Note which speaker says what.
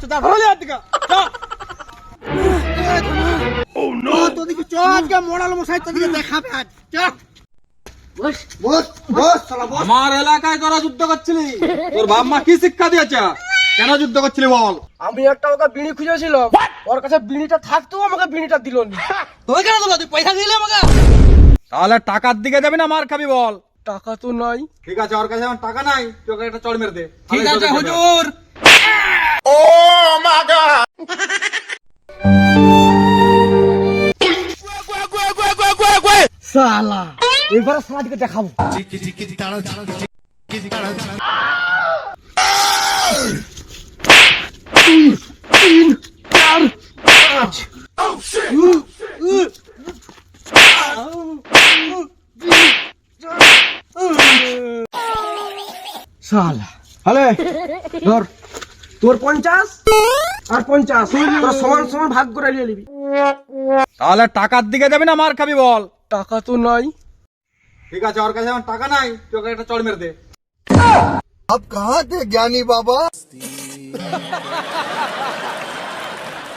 Speaker 1: যা ভালো আদিকা যা ও নো তোদিকে চ আজকে মোড়াল মশাই তোদিকে দেখাবে আজ চ বস বস বস শালা বস।
Speaker 2: আমার এলাকায় তোরা যুদ্ধ করছিলি, তোর বাপ মা কি শিক্ষা দিয়েছে? কেন যুদ্ধ করছিলি বল?
Speaker 1: আমি একটা ওকে বিড়ি খুঁজেছিলাম, ওর কাছে বিড়িটা থাকতো আমাকে বিড়িটা দিল না।
Speaker 2: তুই কেন দিল? তুই পয়সা দিলি আমাকে? তাহলে টাকার দিকে যাবি না মার খাবি বল?
Speaker 1: টাকা তো নাই।
Speaker 2: ঠিক আছে, ওর কাছে আমার টাকা নাই, তুই ওকে একটা চড় মেরে দে।
Speaker 1: ঠিক আছে হুজুর। শালা এবার শালাটিকে দেখাবো। শালা হলে ধর তোর 50 আর 50 তোর সমান সমান ভাগ করে নিয়ে নিবি।
Speaker 2: তাহলে টাকার দিকে যাবি না মার খাবি বল?
Speaker 1: টাকা তো নাই।
Speaker 2: ঠিক আছে, ওর কাছে আমার টাকা নাই, তুই ওকে একটা চড় মেরে দে।
Speaker 3: आप कहाँ थे ज्ञानी बाबा?